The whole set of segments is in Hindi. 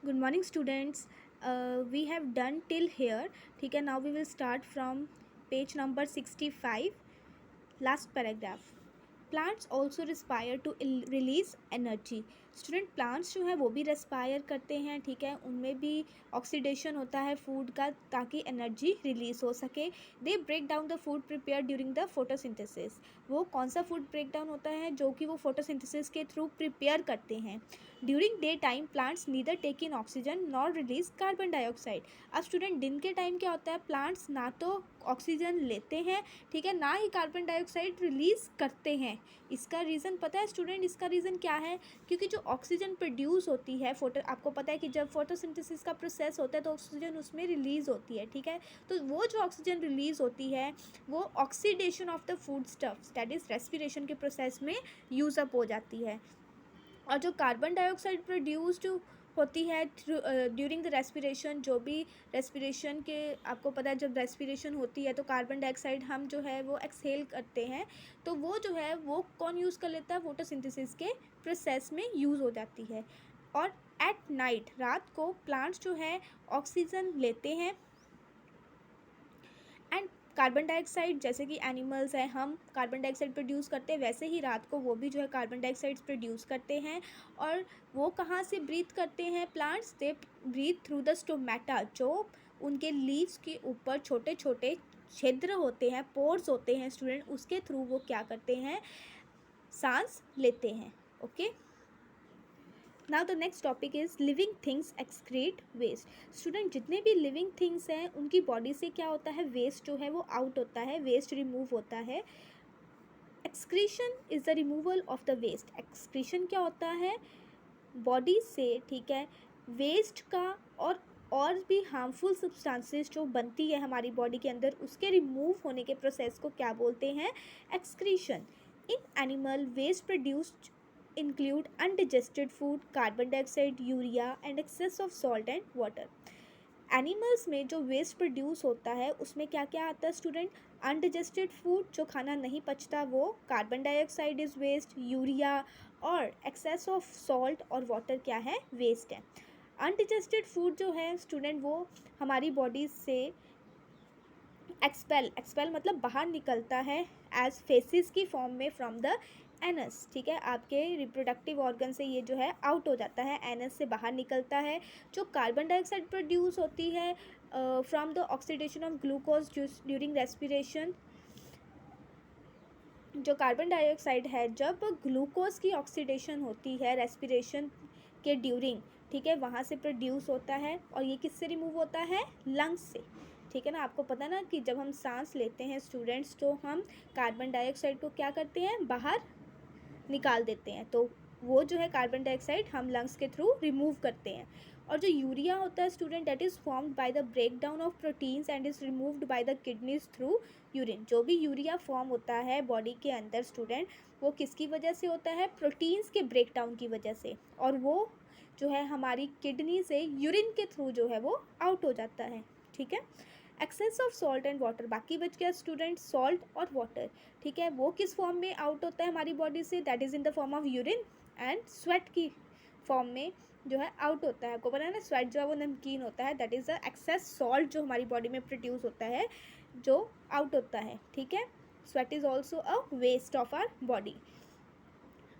Good morning, students. We have done till here. ठीक है, now we will start from page number 65, last paragraph. Plants also respire to release energy. Student, plants जो है वो भी रेस्पायर करते हैं. ठीक है, उनमें भी ऑक्सीडेशन होता है फूड का ताकि एनर्जी रिलीज हो सके. They break down the food prepare during the photosynthesis. वो कौन सा फूड ब्रेक डाउन होता है जो कि वो फोटोसिंथेसिस के थ्रू प्रिपेयर करते हैं. During day time plants neither take in oxygen nor release carbon dioxide. अब स्टूडेंट, दिन के टाइम क्या होता है, प्लांट्स ना तो ऑक्सीजन लेते हैं, ठीक है, ना ही कार्बन डाइऑक्साइड रिलीज करते हैं. इसका रीज़न पता है स्टूडेंट? इसका रीज़न क्या है? क्योंकि जो ऑक्सीजन प्रोड्यूस होती है आपको पता है कि जब फोटोसिंथेसिस का प्रोसेस होता है तो ऑक्सीजन उसमें रिलीज़ होती है. ठीक है, तो वो जो ऑक्सीजन रिलीज़ होती है वो oxidation of the food stuffs that is respiration के प्रोसेस में यूज़ अप हो जाती है. और जो कार्बन डाइऑक्साइड प्रोड्यूस्ड होती है ड्यूरिंग द रेस्पिरेशन, जो भी रेस्पिरेशन के आपको पता है जब रेस्पिरेशन होती है तो कार्बन डाइऑक्साइड हम जो है वो एक्सहेल करते हैं, तो वो जो है वो कौन यूज़ कर लेता है, फोटोसिंथेसिस के प्रोसेस में यूज़ हो जाती है. और एट नाइट, रात को प्लांट्स जो है ऑक्सीजन लेते हैं एंड कार्बन डाइऑक्साइड, जैसे कि एनिमल्स हैं, हम कार्बन डाइऑक्साइड प्रोड्यूस करते हैं, वैसे ही रात को वो भी जो है कार्बन डाइऑक्साइड प्रोड्यूस करते हैं. और वो कहाँ से ब्रीथ करते हैं plants? They breathe through the stomata. जो उनके लीव्स के ऊपर छोटे छोटे छिद्र होते हैं, पोर्स होते हैं स्टूडेंट, उसके थ्रू वो क्या करते हैं, सांस लेते हैं. Okay, now the next topic is living things excrete waste. Student, जितने भी लिविंग थिंग्स हैं उनकी बॉडी से क्या होता है, वेस्ट जो है वो आउट होता है, वेस्ट रिमूव होता है. Excretion is the removal of the waste. Excretion क्या होता है, बॉडी से, ठीक है, वेस्ट का और भी हार्मफुल सब्सटेंसेस जो बनती है हमारी बॉडी के अंदर, उसके रिमूव होने के प्रोसेस को क्या बोलते हैं, excretion. In animal waste produced include undigested food, carbon dioxide, urea and excess of salt and water. Animals में जो वेस्ट प्रोड्यूस होता है उसमें क्या क्या आता है स्टूडेंट? अनडिजेस्टेड फूड, जो खाना नहीं पचता वो, carbon dioxide is waste, urea, और एक्सेस ऑफ सॉल्ट और वाटर क्या है, वेस्ट है. अनडिजेस्टेड फूड जो है स्टूडेंट वो हमारी बॉडी से एक्सपेल मतलब बाहर निकलता है एज फेसिस की फॉर्म में फ्रॉम द एनस. ठीक है, आपके रिप्रोडक्टिव ऑर्गन से ये जो है आउट हो जाता है, एनस से बाहर निकलता है. जो कार्बन डाइऑक्साइड प्रोड्यूस होती है from the oxidation of glucose during respiration. जो कार्बन डाइऑक्साइड है जब ग्लूकोज की ऑक्सीडेशन होती है रेस्पिरेशन के ड्यूरिंग, ठीक है, वहाँ से प्रोड्यूस होता है. और ये किससे रिमूव होता है, लंग्स से. ठीक है ना, आपको पता ना कि जब हम सांस लेते हैं स्टूडेंट्स तो हम कार्बन डाइऑक्साइड को क्या करते हैं, बाहर निकाल देते हैं. तो वो जो है कार्बन डाइऑक्साइड हम लंग्स के थ्रू रिमूव करते हैं. और जो यूरिया होता है student, that is formed by the breakdown of proteins and is removed by the kidneys through urine. जो भी यूरिया फॉर्म होता है बॉडी के अंदर स्टूडेंट, वो किसकी वजह से होता है, प्रोटीन्स के ब्रेक डाउन की वजह से. और वो जो है हमारी किडनी से यूरिन के थ्रू जो है वो आउट हो जाता है. ठीक है, excess of salt and water, बाकी बच गया स्टूडेंट सॉल्ट और वाटर. ठीक है, वो किस फॉर्म में आउट होता है हमारी बॉडी से, that is in the form of urine and sweat की फॉर्म में जो है आउट होता है. आपको पता है ना, स्वेट जो है वो नमकीन होता है, that is the excess salt जो हमारी बॉडी में प्रोड्यूस होता है जो आउट होता है. ठीक है, sweat is also a waste of our body.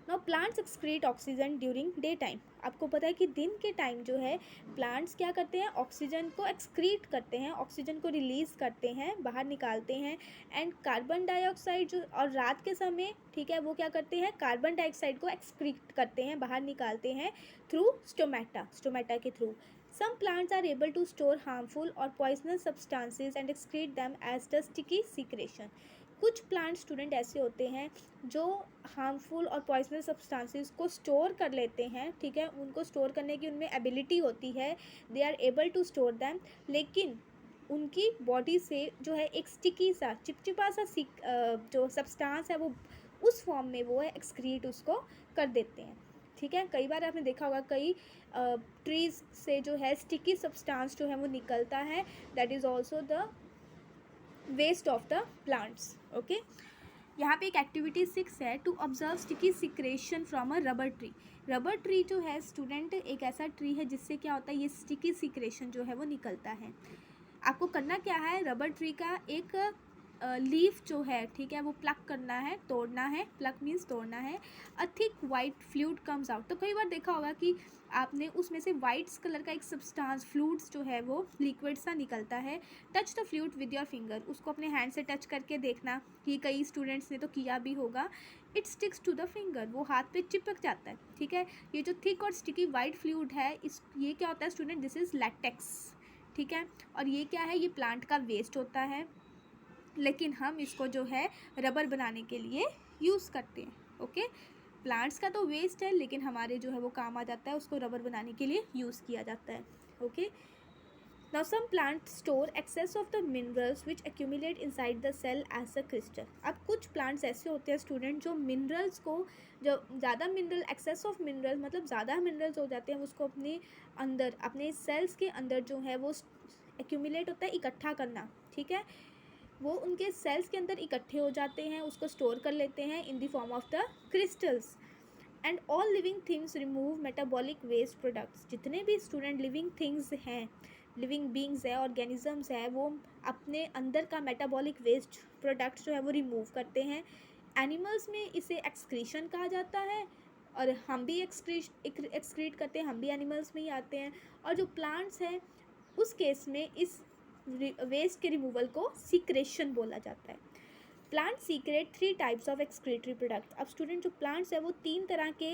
Now plants excrete oxygen during day time. आपको पता है कि दिन के टाइम जो है प्लांट्स क्या करते हैं, ऑक्सीजन को एक्सक्रीट करते हैं, ऑक्सीजन को रिलीज़ करते हैं, बाहर निकालते हैं. एंड कार्बन डाइऑक्साइड जो, और रात के समय, ठीक है, वो क्या करते हैं, कार्बन डाइऑक्साइड को एक्सक्रीट करते हैं, बाहर निकालते हैं थ्रू स्टोमेटा के through. Some plants are able to store harmful or poisonous substances and excrete them as the sticky secretion. कुछ प्लांट स्टूडेंट ऐसे होते हैं जो हार्मफुल और पॉइजनस सब्सटेंसेस को स्टोर कर लेते हैं. ठीक है, उनको स्टोर करने की उनमें एबिलिटी होती है, they are able to store them. लेकिन उनकी बॉडी से जो है एक स्टिकी सा, चिपचिपा सा जो सब्सटेंस है वो उस फॉर्म में वो है एक्सक्रीट उसको कर देते हैं. ठीक है, कई बार आपने देखा होगा कई ट्रीज से जो है स्टिकी सब्सटेंस जो है वो निकलता है, that is also the waste of the plants. Okay, यहाँ पे एक एक्टिविटी 6 है, to observe sticky secretion from a rubber tree. Rubber tree जो है स्टूडेंट एक ऐसा ट्री है जिससे क्या होता है, ये स्टिकी सिक्रेशन जो है वो निकलता है। आपको करना क्या है, रबर ट्री का एक लीफ जो है, ठीक है, वो प्लक करना है, तोड़ना है, प्लक मीन्स तोड़ना है। A thick white fluid comes out. तो कई बार देखा होगा कि आपने उसमें से वाइट कलर का एक सब्सटेंस फ्लूइड्स जो है वो लिक्विड सा निकलता है। Touch the fluid with your finger, उसको अपने हैंड से टच करके देखना, कि कई स्टूडेंट्स ने तो किया भी होगा। It sticks to the finger, वो हाथ पे चिपक जाता है, ठीक है। ये जो थिक और स्टिकी वाइट फ्लूइड है, ये क्या होता है स्टूडेंट, दिस इज़ लैटेक्स, ठीक है। और ये क्या है, ये प्लांट का वेस्ट होता है, लेकिन हम इसको जो है रबर बनाने के लिए यूज़ करते हैं। ओके, प्लांट्स का तो वेस्ट है, लेकिन हमारे जो है वो काम आ जाता है, उसको रबर बनाने के लिए यूज़ किया जाता है। Okay, now some plant store excess of the minerals which accumulate inside the cell as a crystal. अब कुछ प्लांट्स ऐसे होते हैं स्टूडेंट जो मिनरल्स को, जो ज़्यादा मिनरल, एक्सेस ऑफ मिनरल मतलब ज़्यादा मिनरल्स हो जाते हैं, उसको अपने अंदर, अपने सेल्स के अंदर जो है वो एक्यूमुलेट होता है, इकट्ठा करना, ठीक है। वो उनके सेल्स के अंदर इकट्ठे हो जाते हैं, उसको स्टोर कर लेते हैं in the form of the crystals. And all living things remove metabolic waste products. जितने भी स्टूडेंट लिविंग थिंग्स हैं, लिविंग बींग्स है, ऑर्गेनिजम्स है, वो अपने अंदर का मेटाबॉलिक वेस्ट प्रोडक्ट्स जो है वो रिमूव करते हैं। एनिमल्स में इसे एक्सक्रीशन कहा जाता है, और हम भी एक्सक्रीट करते हैं, हम भी एनिमल्स में ही आते हैं। और जो प्लांट्स हैं उस केस में इस वेस्ट के रिमूवल को सीक्रेशन बोला जाता है। Plant secret 3 types of excretory product. अब स्टूडेंट जो प्लांट्स है वो 3 तरह के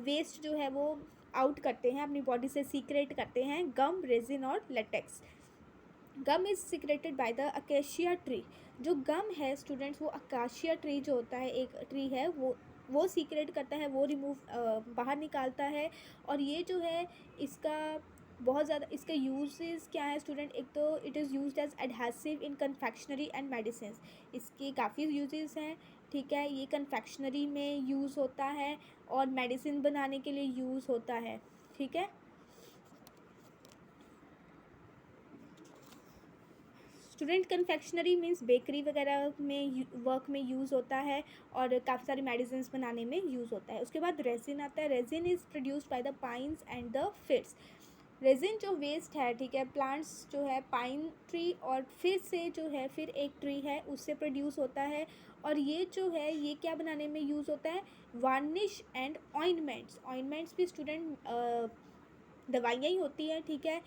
वेस्ट जो है वो आउट करते हैं, अपनी बॉडी से सीक्रेट करते हैं, गम, रेजिन और latex. Gum is secreted by the acacia tree. जो गम है स्टूडेंट्स, वो अकाशिया ट्री जो होता है, एक ट्री है, वो सीक्रेट करता है, वो रिमूव बाहर निकालता है। और ये जो है इसका बहुत ज़्यादा, इसका यूजेस क्या है स्टूडेंट, एक तो it is used as adhesive in confectionery and medicine. इसके काफ़ी यूजेस हैं, ठीक है। ये कन्फेक्शनरी में यूज़ होता है और मेडिसिन बनाने के लिए यूज़ होता है, ठीक है। स्टूडेंट कन्फेक्शनरी मीन्स बेकरी वगैरह में वर्क में यूज़ होता है, और काफ़ी सारी मेडिसिन बनाने में यूज़ होता है। उसके बाद रेजिन आता है। Resin is produced by the pines and the fits. Resin जो वेस्ट है, ठीक है, प्लांट्स जो है पाइन ट्री और फिर से जो है, फिर एक ट्री है उससे प्रोड्यूस होता है। और ये जो है ये क्या बनाने में यूज़ होता है, वार्निश एंड ऑइंटमेंट्स। ऑइंटमेंट्स भी स्टूडेंट दवाइयाँ ही होती हैं, ठीक है।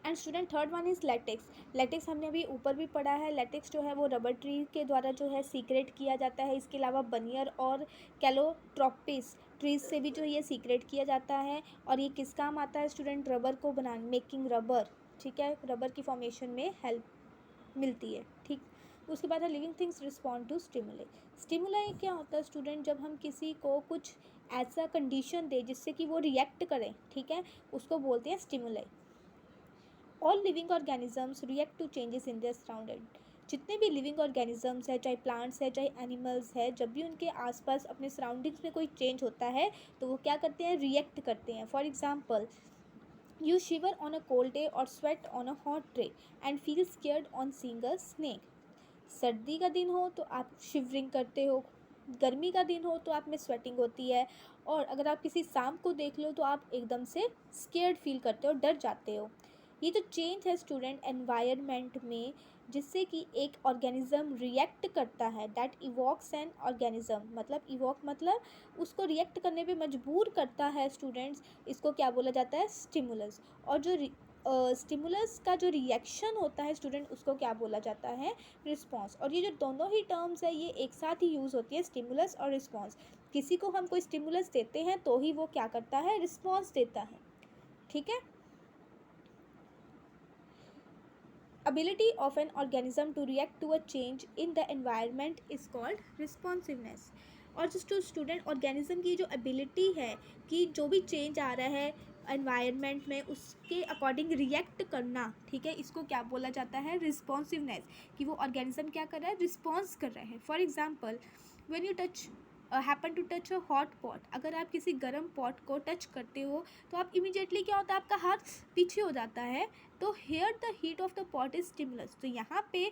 And student third one is latex. Latex हमने अभी ऊपर भी पढ़ा है। लेटेक्स जो है वो रबर ट्री के द्वारा जो है सीक्रेट किया जाता है। इसके अलावा बनियर और कैलोट्रोपिस ट्रीज से भी जो ये सीक्रेट किया जाता है। और ये किस काम आता है स्टूडेंट, रबर को बनाने, मेकिंग रबर, ठीक है, रबर की फॉर्मेशन में हेल्प मिलती है, ठीक। उसके बाद है living things respond to stimuli. Stimuli क्या होता है स्टूडेंट, जब हम किसी को कुछ ऐसा कंडीशन दे जिससे कि वो रिएक्ट करें, ठीक है, उसको बोलते हैं stimuli. All living organisms react to changes in their surrounding. जितने भी लिविंग ऑर्गेनिजम्स है, चाहे प्लांट्स है, चाहे एनिमल्स है, जब भी उनके आसपास अपने सराउंडिंग्स में कोई चेंज होता है तो वो क्या करते हैं, रिएक्ट करते हैं। For example, you shiver on a cold day और sweat on a hot day and feel scared on seeing a snake. सर्दी का दिन हो तो आप शिवरिंग करते हो, गर्मी का दिन हो तो आप में स्वेटिंग होती है, और अगर आप किसी सांप को देख लो तो आप एकदम से स्केयर्ड फील करते हो, डर जाते हो। ये जो चेंज है स्टूडेंट एनवायरनमेंट में, जिससे कि एक ऑर्गेनिज्म रिएक्ट करता है, दैट इवॉक्स एन ऑर्गेनिज्म, मतलब इवॉक मतलब उसको रिएक्ट करने पे मजबूर करता है स्टूडेंट्स, इसको क्या बोला जाता है, स्टिमुलस। और जो स्टिमुलस का जो रिएक्शन होता है स्टूडेंट, उसको क्या बोला जाता है, रिस्पॉन्स। और ये जो दोनों ही टर्म्स है ये एक साथ ही यूज़ होती है, स्टिमुलस और रिस्पॉन्स। किसी को हम कोई स्टिमुलस देते हैं तो ही वो क्या करता है, रिस्पॉन्स देता है, ठीक है। Ability of an organism to react to a change in the environment is called responsiveness। और जो स्टूडेंट ऑर्गेनिज्म की जो एबिलिटी है कि जो भी चेंज आ रहा है एनवायरनमेंट में उसके अकॉर्डिंग रिएक्ट करना, ठीक है, इसको क्या बोला जाता है, रिस्पॉन्सिवनेस। कि वो ऑर्गेनिज्म क्या कर रहा है, रिस्पॉन्स कर रहा है। For example, when you happen to touch a hot pot, अगर आप किसी गर्म पॉट को टच करते हो तो आप इमीडिएटली क्या होता है, आपका हाथ पीछे हो जाता है। तो here the heat of the pot is stimulus. तो यहाँ पे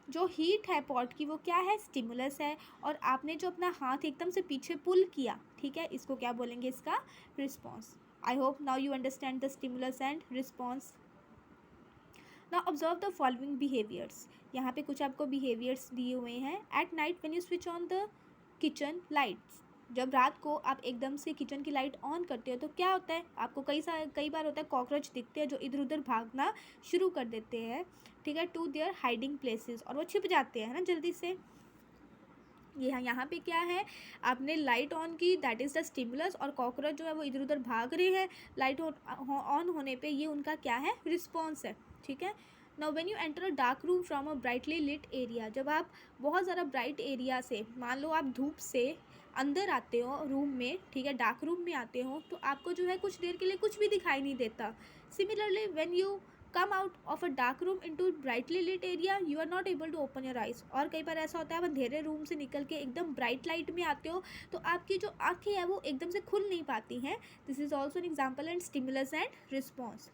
जो हीट है पॉट की वो क्या है, स्टिमुलस है। और आपने जो अपना हाथ एकदम से पीछे पुल किया, ठीक है, इसको क्या बोलेंगे, इसका response. I hope now you understand the stimulus and response. Now observe the following behaviours. यहाँ पे कुछ आपको बिहेवियर्स दिए हुए हैं। At night when you switch on the kitchen lights, जब रात को आप एकदम से किचन की लाइट ऑन करते हो तो क्या होता है, आपको कई बार होता है कॉकरोच दिखते हैं जो इधर उधर भागना शुरू कर देते हैं, ठीक है, टू देयर हाइडिंग प्लेसेस, और वो छिप जाते हैं, है ना, जल्दी से। यहाँ पे क्या है, आपने लाइट ऑन की, दैट इज़ द स्टिमुलस, और कॉकरोच जो है वो इधर उधर भाग रहे हैं लाइट ऑन होने पे, ये उनका क्या है, रिस्पॉन्स है, ठीक है। Now when you enter a dark room from a brightly lit area, जब आप बहुत ज़्यादा ब्राइट एरिया से, मान लो आप धूप से अंदर आते हो रूम में, ठीक है, डार्क रूम में आते हो, तो आपको जो है कुछ देर के लिए कुछ भी दिखाई नहीं देता। Similarly when you come out of a dark room into brightly lit area, you are not able to open your eyes. और कई बार ऐसा होता है आप अंधेरे रूम से निकल के एकदम ब्राइट लाइट में आते हो तो आपकी जो आंखें हैं वो एकदम से खुल नहीं पाती हैं। This is also an example and stimulus and response.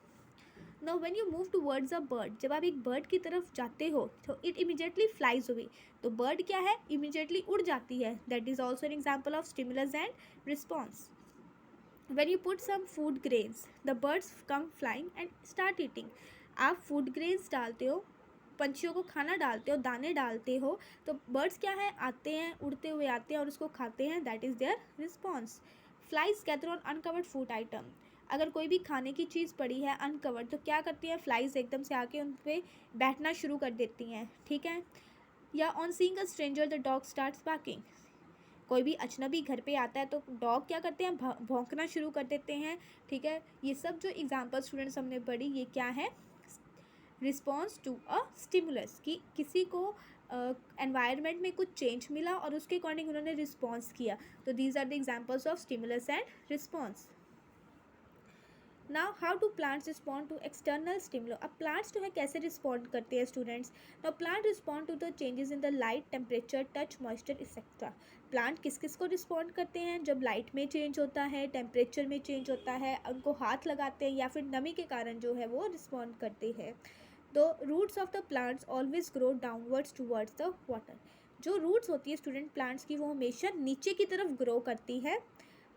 Now when you move towards a bird, जब आप एक बर्ड की तरफ जाते हो तो इट इमीडिएटली फ्लाइज अवे, तो बर्ड क्या है, इमीडिएटली उड़ जाती है, that is also an example of stimulus and response. When you put some food grains, the birds come flying and start eating. आप फूड ग्रेन्स डालते हो, पंछियों को खाना डालते हो, दाने डालते हो, तो बर्ड्स क्या है, आते हैं, उड़ते हुए आते हैं और उसको खाते हैं, that is there response. Flies gather on uncovered food item, अगर कोई भी खाने की चीज़ पड़ी है अनकवर्ड तो क्या करती हैं, फ्लाइज एकदम से आके उन पर बैठना शुरू कर देती हैं, ठीक है। या on seeing a stranger the dog starts barking, कोई भी अजनबी घर पे आता है तो डॉग क्या करते हैं, भौंकना शुरू कर देते हैं, ठीक है। ये सब जो एग्जांपल स्टूडेंट्स हमने पढ़ी, ये क्या है, रिस्पॉन्स टू अ स्टिमुलस, कि किसी को एनवायरनमेंट में कुछ चेंज मिला और उसके अकॉर्डिंग उन्होंने रिस्पॉन्स किया, तो these are the examples of stimulus and response. Now how to plants respond to external stimuli, अब प्लांट्स जो है कैसे रिस्पॉन्ड करते हैं students. Now plant respond to the changes in the light, temperature, touch, moisture etcetera. Plant किस किस को रिस्पॉन्ड करते हैं, जब लाइट में चेंज होता है, टेम्परेचर में चेंज होता है, उनको हाथ लगाते हैं या फिर नमी के कारण जो है वो रिस्पॉन्ड करते हैं। The roots of the plants always grow downwards towards the water, जो रूट्स होती है स्टूडेंट प्लांट्स की वो हमेशा नीचे की तरफ ग्रो करती है,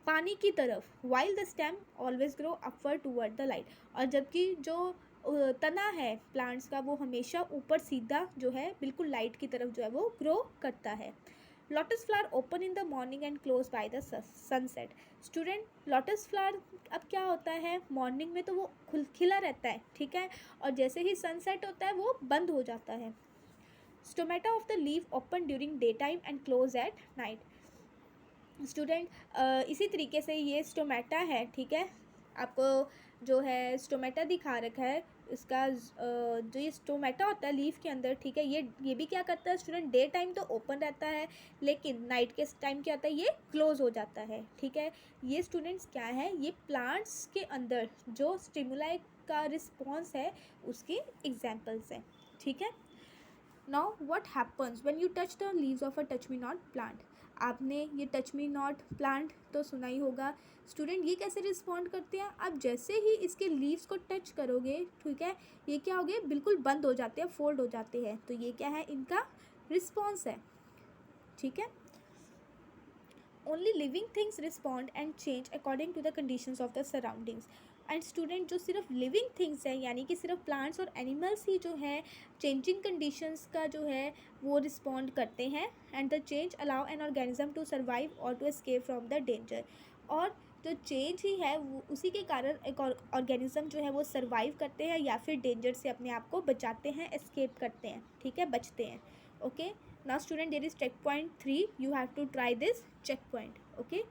पानी की तरफ, while the stem always grow upward toward the light, और जबकि जो तना है प्लांट्स का वो हमेशा ऊपर सीधा जो है बिल्कुल लाइट की तरफ जो है वो ग्रो करता है। Lotus flower open in the morning and close by the sunset, student lotus flower अब क्या होता है, मॉर्निंग में तो वो खिला रहता है, ठीक है, और जैसे ही सनसेट होता है वो बंद हो जाता है। Stomata of the leaf open during day time and close at night, student इसी तरीके से ये स्टोमेटा है, ठीक है, आपको जो है स्टोमेटा दिखा रखा है, इसका जो ये स्टोमेटा होता है लीफ के अंदर, ठीक है, ये भी क्या करता है स्टूडेंट, डे टाइम तो ओपन रहता है लेकिन नाइट के टाइम क्या होता है, ये क्लोज हो जाता है, ठीक है। ये स्टूडेंट्स क्या है, ये प्लांट्स के अंदर जो स्टिमुलाई का रिस्पॉन्स है उसके एग्जाम्पल्स हैं, ठीक है। Now what happens when you touch the leaves of a touch me not plant, आपने ये टच मी नॉट प्लांट तो सुना ही होगा, स्टूडेंट ये कैसे रिस्पॉन्ड करते हैं, आप जैसे ही इसके लीव्स को टच करोगे, ठीक है, ये क्या हो गए, बिल्कुल बंद हो जाते हैं, फोल्ड हो जाते हैं, तो ये क्या है, इनका रिस्पॉन्स है, ठीक है। Only living things respond and change according to the conditions of the surroundings, and student जो सिर्फ लिविंग थिंग्स हैं यानी कि सिर्फ प्लांट्स और एनिमल्स ही जो है चेंजिंग कंडीशंस का जो है वो रिस्पॉन्ड करते हैं, and the change allow an organism to survive और to escape from the danger, और जो चेंज ही है वो उसी के कारण एक ऑर्गेनिज्म जो है वो सर्वाइव करते हैं या फिर डेंजर से अपने आप को बचाते हैं, एस्केप करते हैं, ठीक है, बचते हैं, okay. Now student there is check point 3, you have to try this check point, okay.